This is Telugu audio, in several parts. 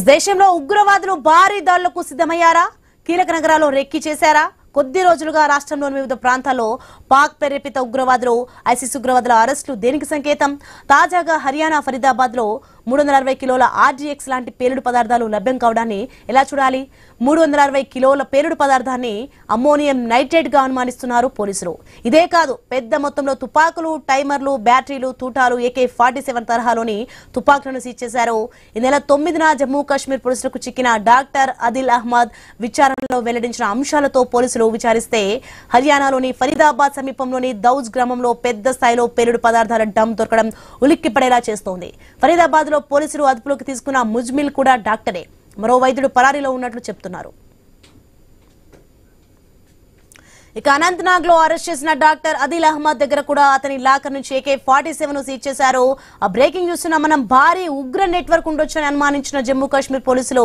దేశంలో ఉగ్రవాదులు భారీ దాడులకు సిద్ధమయ్యారా? కీలక నగరాల్లో రెక్కి చేశారా? కొద్ది రోజులుగా రాష్ట్రంలోని వివిధ ప్రాంతాల్లో పాక్ ప్రేరేపిత ఉగ్రవాదులు ఐసిస్ ఉగ్రవాదుల అరెస్టులు దేనికి సంకేతం? తాజాగా హర్యానా ఫరీదాబాద్ లో 360 కిలోల ఆర్జీఎక్స్ లాంటి పేలుడు పదార్థాలు లభ్యం కావడాన్ని ఎలా చూడాలి? 360 కిలోల పేలుడు పదార్థాన్ని అమ్మోనియం నైట్రేట్ గా అనుమానిస్తున్నారు పోలీసులు. ఇదే కాదు, పెద్ద మొత్తంలో తుపాకులు, టైమర్లు, బ్యాటరీలు, తూటాలు, AK-47 తరహాలోని తుపాకులను సీజ్ చేశారు. ఈ నెల 9న జమ్మూ కాశ్మీర్ పోలీసులకు చిక్కిన డాక్టర్ అదిల్ అహ్మద్ విచారణలో వెల్లడించిన అంశాలతో పోలీసులు విచారిస్తే హర్యానాలోని ఫరీదాబాద్ సమీపంలోని దౌజ్ గ్రామంలో పెద్ద స్థాయిలో పేలుడు పదార్థాల డంప్ దొరకడం ఉలిక్కిపడేలా చేస్తోంది. ఫరీదాబాద్ లో పోలీసులు అదుపులోకి తీసుకున్న ముజ్మిల్ కూడా డాక్టరే. మరో వైద్యుడు పరారీలో ఉన్నట్లు చెప్తున్నారు. ఇక అనంతనాగ్ లో అరెస్ట్ చేసిన డాక్టర్ అదిల్ అహ్మద్ దగ్గర కూడా అతని లాకర్ నుంచి AK-47 సీజ్ చేశారు. ఆ బ్రేకింగ్ చూస్తున్నా మనం. భారీ ఉగ్ర నెట్వర్క్ ఉండొచ్చని అనుమానించిన జమ్మూ కాశ్మీర్ పోలీసులు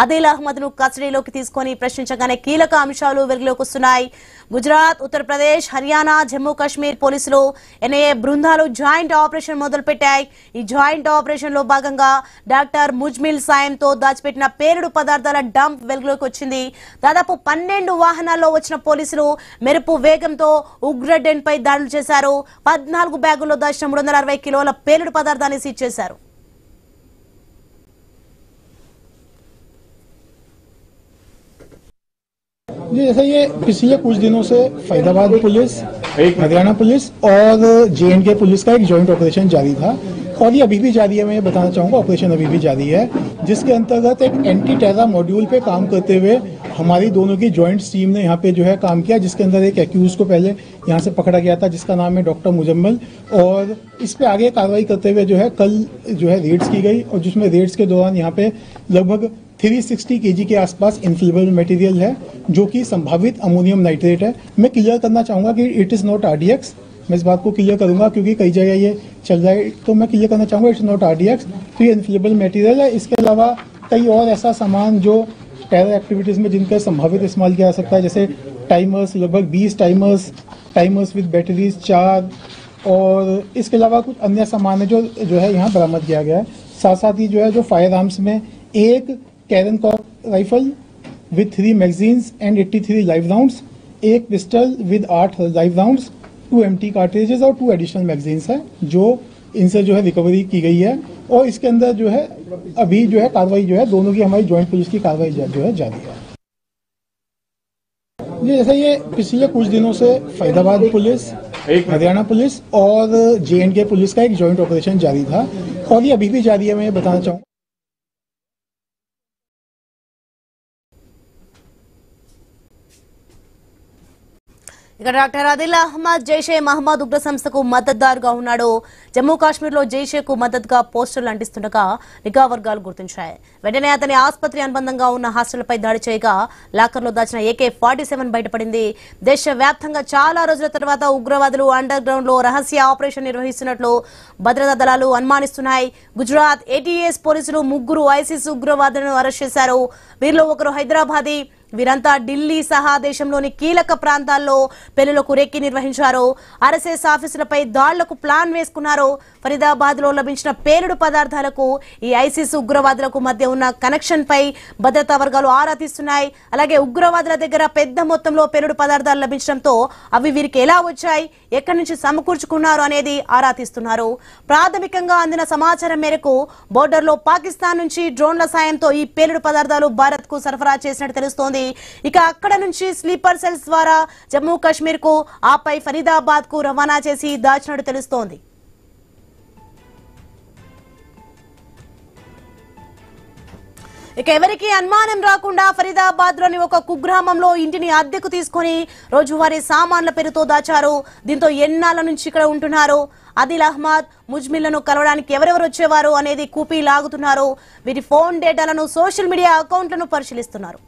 అదిల్ అహ్మద్ ను కస్టడీలోకి తీసుకుని ప్రశ్నించగానే కీలక అంశాలు వెలుగులోకి వస్తున్నాయి. గుజరాత్, ఉత్తరప్రదేశ్, హర్యానా, జమ్మూ కాశ్మీర్ పోలీసులు NIA బృందాలు జాయింట్ ఆపరేషన్ మొదలుపెట్టాయి. ఈ జాయింట్ ఆపరేషన్ లో భాగంగా డాక్టర్ ముజ్మిల్ సాయంతో దాచిపెట్టిన పేలుడు పదార్థాల డంప్ వెలుగులోకి వచ్చింది. దాదాపు 12 వాహనాల్లో వచ్చిన పోలీసులు మెరుపు వేగంతో ఉగ్రడెన్ పై దాడులు చేశారు. 14 బ్యాగుల్లో దాచిన 360 కిలోల పేలుడు పదార్థాన్ని సీజ్ చేశారు. जैसे ये पिछले कुछ दिनों से फरीदाबाद पुलिस, हरियाणा पुलिस और J&K पुलिस का एक जॉइंट ऑपरेशन जारी था और ये अभी भी जारी है. मैं ये बताना चाहूँगा, ऑपरेशन अभी भी जारी है, जिसके अंतर्गत एक एंटी टेरर मॉड्यूल पे काम करते हुए हमारी दोनों की जॉइंट टीम ने यहाँ पे जो है काम किया, जिसके अंदर एक एक्यूज को पहले यहाँ से पकड़ा गया था जिसका नाम है डॉक्टर मुजम्मिल, और इस पे आगे कार्रवाई करते हुए जो है कल जो है रेड्स की गई और जिसमें रेड्स के दौरान यहाँ पे लगभग 360 kg के आसपास इनफ्लेमेबल मटेरियल है जो कि संभावित अमोनियम नाइट्रेट है. मैं क्लियर करना चाहूँगा कि इट इज़ नॉट RDX. मैं इस बात को क्लियर करूंगा क्योंकि कई जगह ये चल रहा है, तो मैं क्लियर करना चाहूँगा इट्स नॉट RDX. तो ये इनफ्लेमेबल मटेरियल है. इसके अलावा कई और ऐसा सामान जो टेरर एक्टिविटीज़ में जिनका संभावित इस्तेमाल किया जा सकता है, जैसे टाइमर्स, लगभग 20 टाइमर्स विद बैटरीज 4, और इसके अलावा कुछ अन्य सामान है जो है यहाँ बरामद किया गया है. साथ साथ ही जो है जो फायर आर्म्स में एक कैरन कॉक rifle with 3 magazines and 83 live rounds, एक pistol with 8 live rounds, 2 empty cartridges और 2 एडिशनल मैगजीन्स है जो इनसे जो है रिकवरी की गई है. और इसके अंदर जो है अभी जो है कार्रवाई जो है दोनों की हमारी जॉइंट पुलिस की कार्रवाई जो है जारी है. जैसे ये पिछले कुछ दिनों से फरीदाबाद पुलिस, हरियाणा पुलिस और J&K पुलिस का एक जॉइंट ऑपरेशन जारी था और ये अभी भी जारी है. मैं ये बताना चाहूँगा. ఇక డాక్టర్ అదిల్ అహ్మద్ జైషే మహమ్మద్ ఉగ్ర సంస్థకు మద్దతుదారుగా ఉన్నాడు. జమ్మూ కాశ్మీర్ లో జైషేకు మద్దతుగా పోస్టర్లు అంటిస్తుండగా నిఘా వర్గాలు గుర్తించాయి. వెంటనే అతని ఆసుపత్రి అనుబంధంగా ఉన్న హాస్టల్పై దాడి చేయగా లాకర్లో దాచిన AK-47 బయటపడింది. దేశవ్యాప్తంగా చాలా రోజుల తర్వాత ఉగ్రవాదులు అండర్ గ్రౌండ్ లో రహస్య ఆపరేషన్ నిర్వహిస్తున్నట్లు భద్రతా దళాలు అనుమానిస్తున్నాయి. గుజరాత్ ATS పోలీసులు 3 ఐసిస్ ఉగ్రవాదులను అరెస్ట్ చేశారు. వీరిలో ఒకరు హైదరాబాదీ. వీరంతా ఢిల్లీ సహా దేశంలోని కీలక ప్రాంతాల్లో పెళ్లిలకు రెక్కి నిర్వహించారు. RSS ఆఫీసులపై దాడులకు ప్లాన్ వేసుకున్నారు. ఫరీదాబాద్ లో లభించిన పేలుడు పదార్థాలకు ఈ ఐసిస్ ఉగ్రవాదులకు మధ్య ఉన్న కనెక్షన్ పై భద్రతా వర్గాలు ఆరా తీస్తున్నాయి. అలాగే ఉగ్రవాదుల దగ్గర పెద్ద మొత్తంలో పేలుడు పదార్థాలు లభించడంతో అవి వీరికి ఎలా వచ్చాయి, ఎక్కడి నుంచి సమకూర్చుకున్నారు అనేది ఆరా తీస్తున్నారు. ప్రాథమికంగా అందిన సమాచారం మేరకు బోర్డర్ లో పాకిస్తాన్ నుంచి డ్రోన్ల సాయంతో ఈ పేలుడు పదార్థాలు భారత్ కు సరఫరా చేసినట్టు తెలుస్తోంది. ఇక అక్కడ నుంచి స్లీపర్ సెల్స్ ద్వారా జమ్మూ కాశ్మీర్ కు, ఆపై ఫరీదాబాద్ కు రవాణా చేసి దాచినట్టు తెలుస్తోంది. ఇక ఎవరికి అనుమానం రాకుండా ఫరీదాబాద్ లోని ఒక కుగ్రామంలో ఇంటిని అద్దెకు తీసుకుని రోజువారీ సామాన్ల పేరుతో దాచారు. దీంతో ఎన్నాళ్ళ నుంచి ఇక్కడ ఉంటున్నారు. అదిల్ అహ్మద్, ముజ్మిల్లను కలవడానికి ఎవరెవరు వచ్చేవారు అనేది కూపీ లాగుతున్నారు. వీరి ఫోన్ డేటాలను, సోషల్ మీడియా అకౌంట్లను పరిశీలిస్తున్నారు.